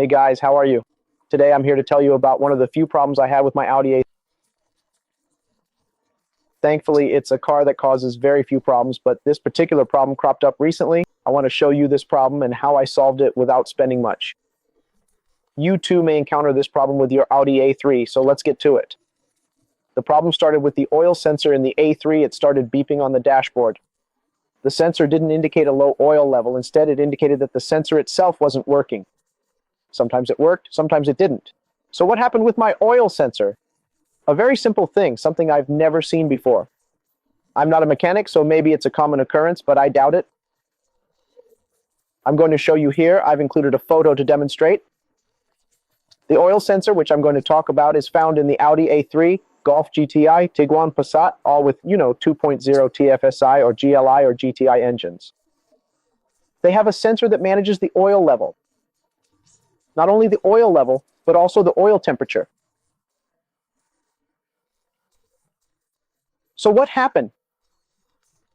Hey guys, how are you? Today I'm here to tell you about one of the few problems I had with my Audi A3. Thankfully, it's a car that causes very few problems, but this particular problem cropped up recently. I want to show you this problem and how I solved it without spending much. You too may encounter this problem with your Audi A3, so let's get to it. The problem started with the oil sensor in the A3. It started beeping on the dashboard. The sensor didn't indicate a low oil level. Instead, it indicated that the sensor itself wasn't working. Sometimes it worked, sometimes it didn't. So what happened with my oil sensor? A very simple thing, something I've never seen before. I'm not a mechanic, so maybe it's a common occurrence, but I doubt it. I'm going to show you here. I've included a photo to demonstrate. The oil sensor, which I'm going to talk about, is found in the Audi A3, Golf GTI, Tiguan, Passat, all with, 2.0 TFSI or GLI or GTI engines. They have a sensor that manages the oil level. Not only the oil level, but also the oil temperature. So what happened?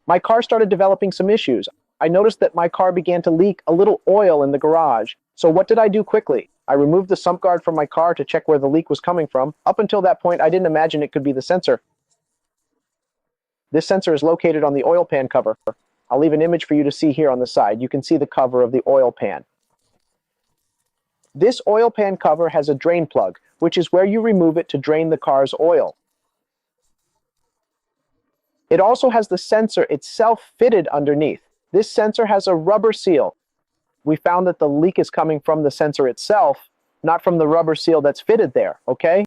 My car started developing some issues. I noticed that my car began to leak a little oil in the garage. So what did I do quickly? I removed the sump guard from my car to check where the leak was coming from. Up until that point, I didn't imagine it could be the sensor. This sensor is located on the oil pan cover. I'll leave an image for you to see here on the side. You can see the cover of the oil pan. This oil pan cover has a drain plug, which is where you remove it to drain the car's oil. It also has the sensor itself fitted underneath. This sensor has a rubber seal. We found that the leak is coming from the sensor itself, not from the rubber seal that's fitted there, okay?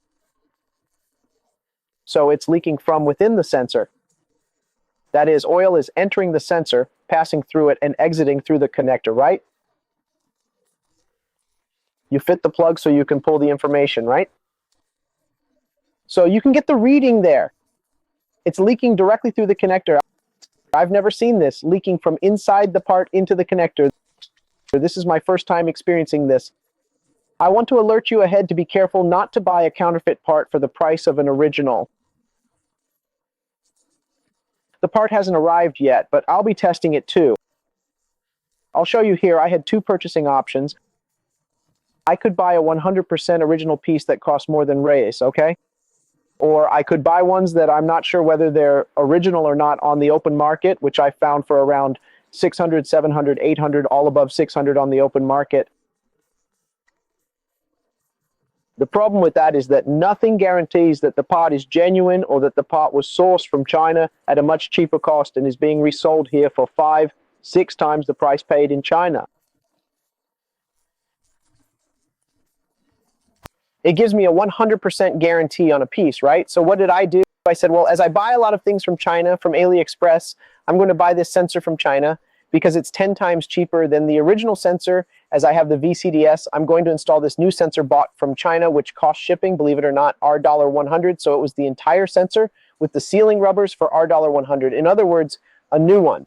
So it's leaking from within the sensor. That is, oil is entering the sensor, passing through it, and exiting through the connector, right? You fit the plug so you can pull the information, right? So you can get the reading there. It's leaking directly through the connector. I've never seen this, leaking from inside the part into the connector. This is my first time experiencing this. I want to alert you ahead to be careful not to buy a counterfeit part for the price of an original. The part hasn't arrived yet, but I'll be testing it too. I'll show you here. I had two purchasing options. I could buy a 100% original piece that costs more than race, okay? Or I could buy ones that I'm not sure whether they're original or not on the open market, which I found for around 600, 700, 800, all above 600 on the open market. The problem with that is that nothing guarantees that the part is genuine or that the part was sourced from China at a much cheaper cost and is being resold here for 5, 6 times the price paid in China. It gives me a 100% guarantee on a piece, right? So what did I do? I said, well, as I buy a lot of things from China, from AliExpress, I'm going to buy this sensor from China because it's 10 times cheaper than the original sensor. As I have the VCDS, I'm going to install this new sensor bought from China, which cost shipping, believe it or not, $100. So it was the entire sensor with the sealing rubbers for $100. In other words, a new one.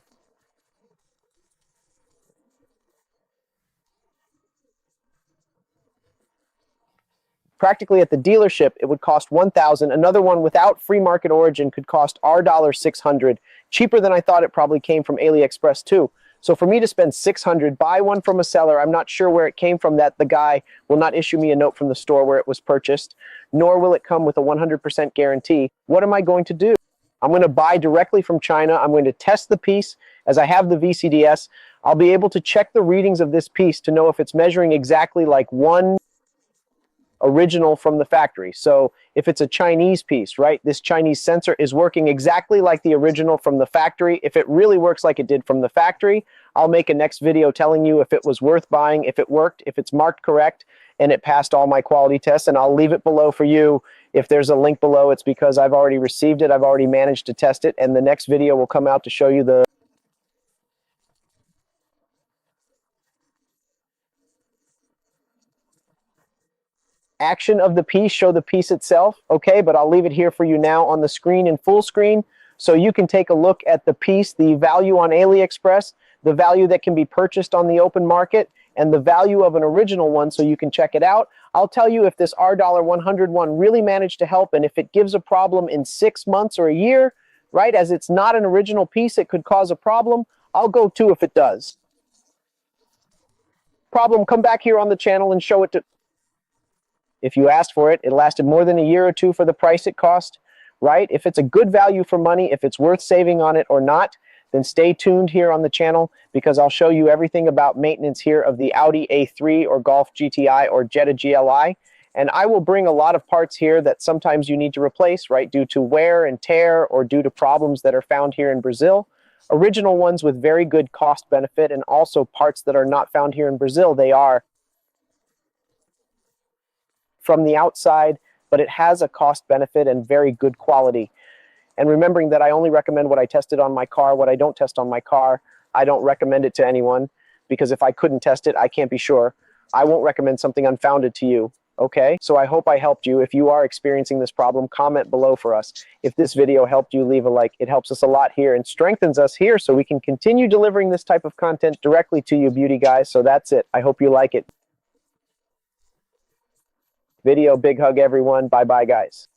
Practically at the dealership, it would cost $1,000. Another one without free market origin could cost $600, cheaper than I thought. It probably came from AliExpress too. So for me to spend $600, buy one from a seller, I'm not sure where it came from, that the guy will not issue me a note from the store where it was purchased, nor will it come with a 100% guarantee. What am I going to do? I'm going to buy directly from China. I'm going to test the piece. As I have the VCDS, I'll be able to check the readings of this piece to know if it's measuring exactly like one original from the factory. So if it's a Chinese piece, right, this Chinese sensor is working exactly like the original from the factory. If it really works like it did from the factory, I'll make a next video telling you if it was worth buying, if it worked, if it's marked correct, and it passed all my quality tests, and I'll leave it below for you. If there's a link below, it's because I've already received it, I've already managed to test it, and the next video will come out to show you the action of the piece, show the piece itself, okay? But I'll leave it here for you now on the screen in full screen so you can take a look at the piece, the value on AliExpress, the value that can be purchased on the open market, and the value of an original one so you can check it out. I'll tell you if this $100 one really managed to help, and if it gives a problem in 6 months or a year, right, as it's not an original piece, it could cause a problem. I'll go too if it does. problem, come back here on the channel and show it to... If you asked for it, it lasted more than a year or two for the price it cost, right? If it's a good value for money, if it's worth saving on it or not, then stay tuned here on the channel, because I'll show you everything about maintenance here of the Audi A3 or Golf GTI or Jetta GLI. And I will bring a lot of parts here that sometimes you need to replace, right, due to wear and tear or due to problems that are found here in Brazil. Original ones with very good cost benefit, and also parts that are not found here in Brazil. They are from the outside, but it has a cost benefit and very good quality. And remembering that I only recommend what I tested on my car. What I don't test on my car, I don't recommend it to anyone, because if I couldn't test it, I can't be sure. I won't recommend something unfounded to you, okay? So I hope I helped you. If you are experiencing this problem, comment below for us. If this video helped you, leave a like. It helps us a lot here and strengthens us here so we can continue delivering this type of content directly to you beauty guys. So that's it. I hope you like it. Video, big hug everyone. Bye-bye guys.